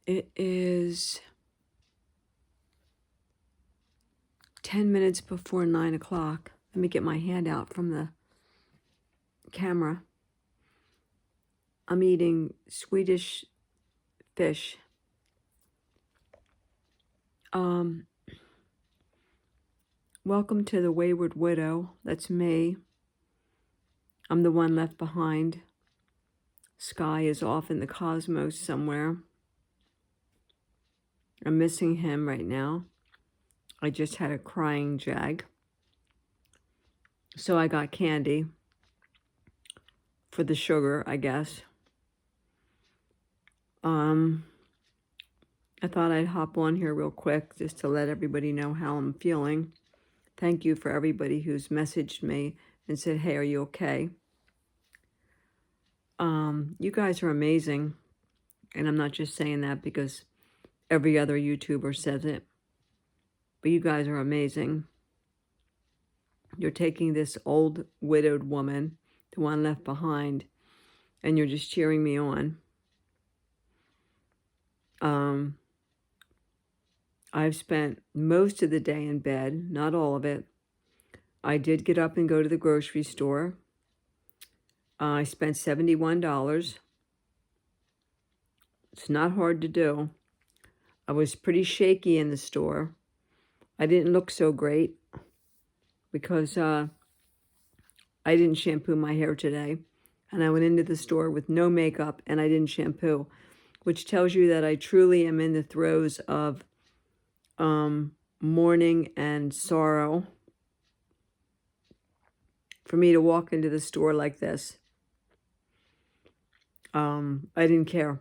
It is 10 minutes before 9 o'clock. Let me get my hand out from the camera. I'm eating Swedish fish. Welcome to the Wayward Widow. That's me. I'm the one left behind. Sky is off in the cosmos somewhere. I'm missing him right now. I just had a crying jag. So I got candy for the sugar, I guess. I thought I'd hop on here real quick just to let everybody know how I'm feeling. Thank you for everybody who's messaged me and said, hey, are you okay? You guys are amazing. And I'm not just saying that because every other YouTuber says it. But you guys are amazing. You're taking this old widowed woman, the one left behind, and you're just cheering me on. I've spent most of the day in bed, not all of it. I did get up and go to the grocery store. I spent $71. It's not hard to do. I was pretty shaky in the store. I didn't look so great because I didn't shampoo my hair today. And I went into the store with no makeup and I didn't shampoo, which tells you that I truly am in the throes of mourning and sorrow. For me to walk into the store like this, I didn't care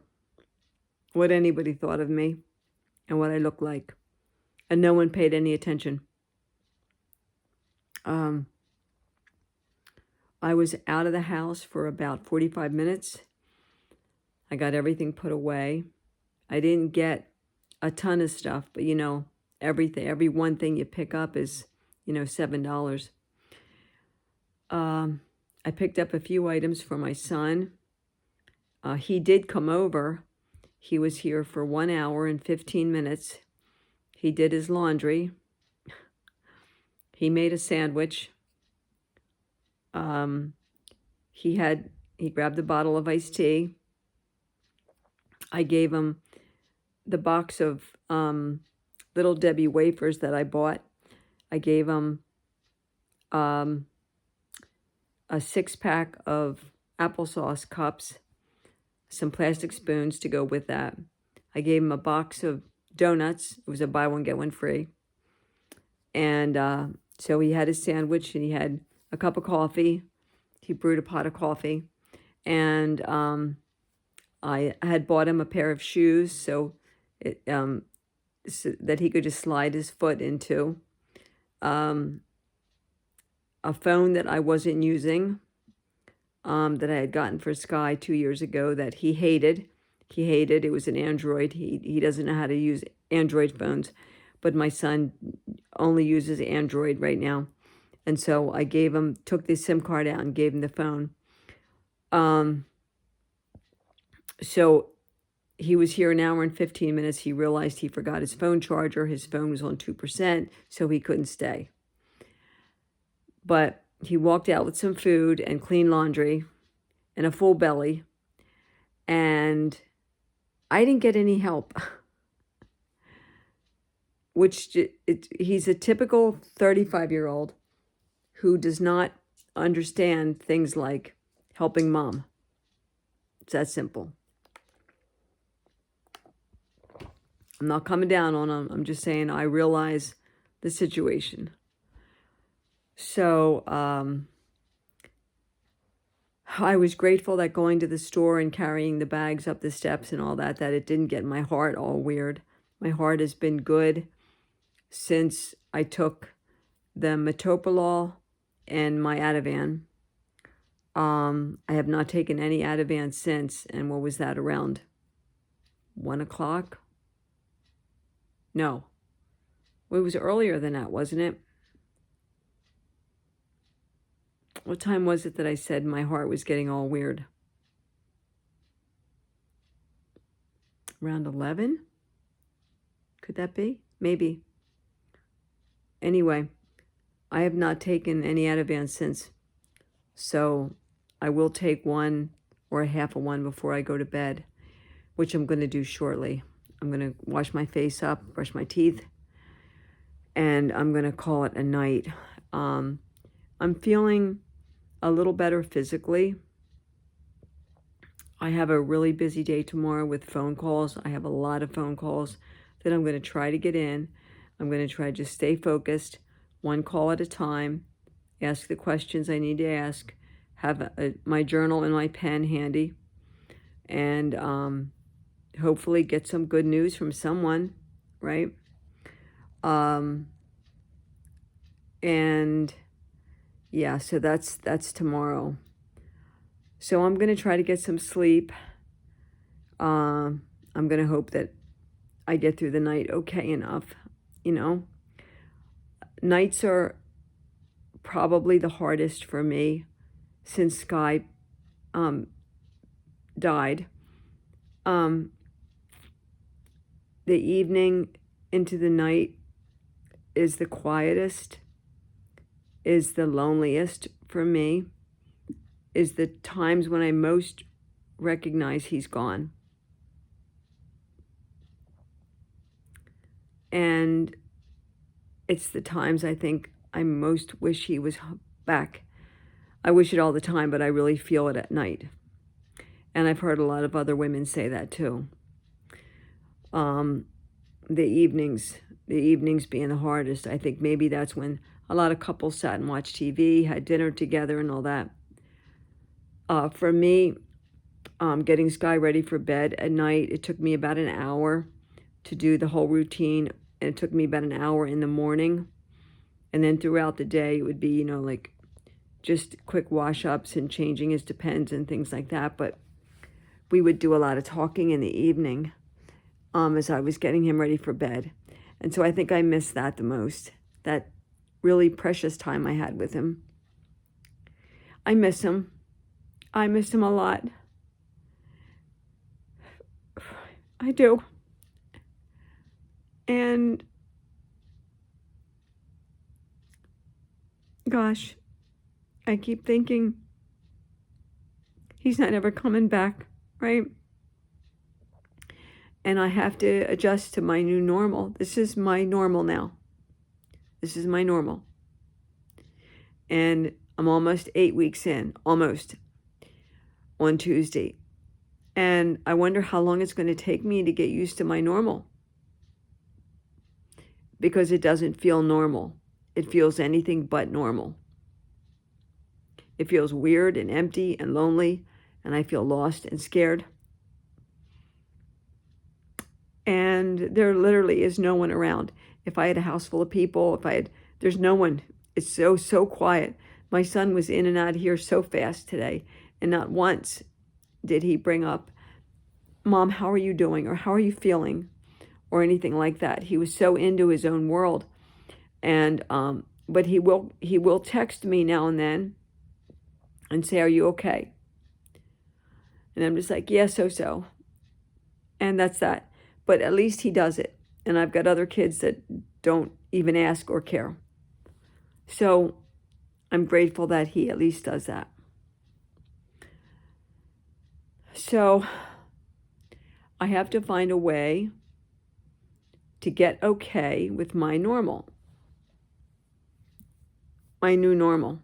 what anybody thought of me and what I looked like. And no one paid any attention. I was out of the house for about 45 minutes. I got everything put away. I didn't get a ton of stuff, but every one thing you pick up is, $7. I picked up a few items for my son. He did come over. He was here for 1 hour and 15 minutes. He did his laundry. He made a sandwich. He grabbed a bottle of iced tea. I gave him the box of Little Debbie wafers that I bought. I gave him a 6-pack of applesauce cups, some plastic spoons to go with that. I gave him a box of donuts. It was a buy one, get one free. And so he had his sandwich and he had a cup of coffee. He brewed a pot of coffee. And I had bought him a pair of shoes so that he could just slide his foot into. A phone that I wasn't using, that I had gotten for Sky 2 years ago that he hated. It was an Android. He doesn't know how to use Android phones, but my son only uses Android right now. And so I took the SIM card out and gave him the phone. So he was here an hour and 15 minutes. He realized he forgot his phone charger. His phone was on 2%, so he couldn't stay. But he walked out with some food and clean laundry and a full belly. And I didn't get any help. He's a typical 35-year-old who does not understand things like helping mom. It's that simple. I'm not coming down on him. I'm just saying I realize the situation. So I was grateful that going to the store and carrying the bags up the steps and all that it didn't get my heart all weird. My heart has been good since I took the metoprolol and my Ativan. I have not taken any Ativan since. And what was that, around 1 o'clock? No. Well, it was earlier than that, wasn't it? What time was it that I said my heart was getting all weird? around 11. Could that be? Maybe. Anyway, I have not taken any Ativan since. So I will take one or a half of one before I go to bed, which I'm going to do shortly. I'm going to wash my face up, brush my teeth, and I'm going to call it a night. I'm feeling a little better physically. I have a really busy day tomorrow with phone calls. I have a lot of phone calls that I'm going to try to get in. I'm going to try to just stay focused, one call at a time, ask the questions I need to ask, have my journal and my pen handy, and hopefully get some good news from someone, right? And yeah, so that's tomorrow. So I'm going to try to get some sleep. I'm going to hope that I get through the night okay enough, you know. Nights are probably the hardest for me since Sky died. The evening into the night is the quietest, is the loneliest for me, is the times when I most recognize he's gone. And it's the times I think I most wish he was back. I wish it all the time, but I really feel it at night. And I've heard a lot of other women say that too. The evenings being the hardest. I think maybe that's when a lot of couples sat and watched TV, had dinner together and all that. For me, getting Sky ready for bed at night, it took me about an hour to do the whole routine, and it took me about an hour in the morning. And then throughout the day, it would be, like just quick wash-ups and changing his Depends and things like that. But we would do a lot of talking in the evening as I was getting him ready for bed. And so I think I missed that the most, that really precious time I had with him. I miss him. I miss him a lot. I do. And gosh, I keep thinking he's not ever coming back, right? And I have to adjust to my new normal. This is my normal now. This is my normal. And I'm almost 8 weeks in, almost, on Tuesday. And I wonder how long it's going to take me to get used to my normal. Because it doesn't feel normal. It feels anything but normal. It feels weird and empty and lonely, and I feel lost and scared. And there literally is no one around. If I had a house full of people, there's no one. It's so quiet. My son was in and out of here so fast today, and not once did he bring up, "Mom, how are you doing?" or "How are you feeling?" or anything like that. He was so into his own world. And but he will text me now and then and say, "Are you okay?" And I'm just like, "Yeah, so." And that's that. But at least he does it. And I've got other kids that don't even ask or care. So I'm grateful that he at least does that. So I have to find a way to get okay with my normal. My new normal.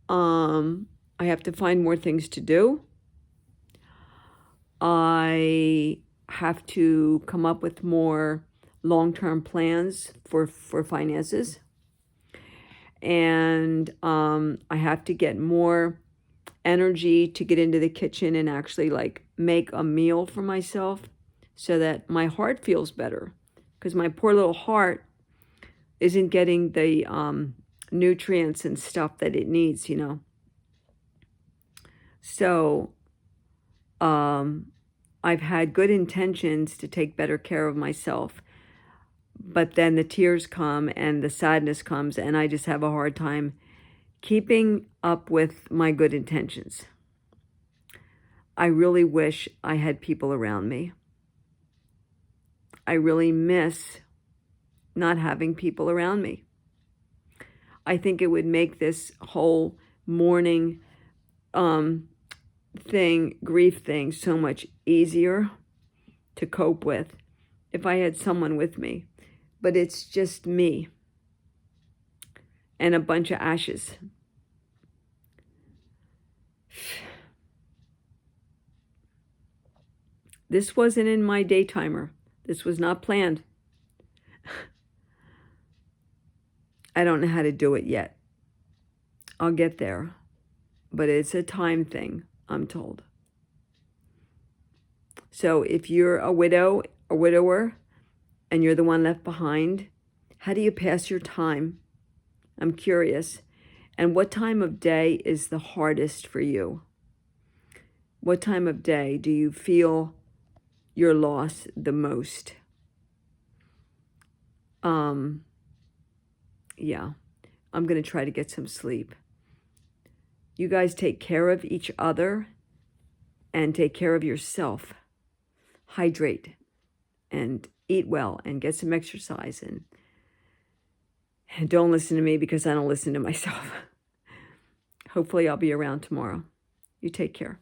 I have to find more things to do. I have to come up with more long-term plans for finances. And I have to get more energy to get into the kitchen and actually make a meal for myself so that my heart feels better. Because my poor little heart isn't getting the nutrients and stuff that it needs, So I've had good intentions to take better care of myself, but then the tears come and the sadness comes, and I just have a hard time keeping up with my good intentions. I really wish I had people around me. I really miss not having people around me. I think it would make this whole mourning grief thing, so much easier to cope with if I had someone with me. But it's just me and a bunch of ashes. This wasn't in my day timer. This was not planned. I don't know how to do it yet. I'll get there. But it's a time thing, I'm told. So if you're a widower, and you're the one left behind, how do you pass your time? I'm curious. And what time of day is the hardest for you? What time of day do you feel your loss the most? Yeah, I'm going to try to get some sleep. You guys take care of each other and take care of yourself. Hydrate and eat well and get some exercise, and don't listen to me because I don't listen to myself. Hopefully I'll be around tomorrow. You take care.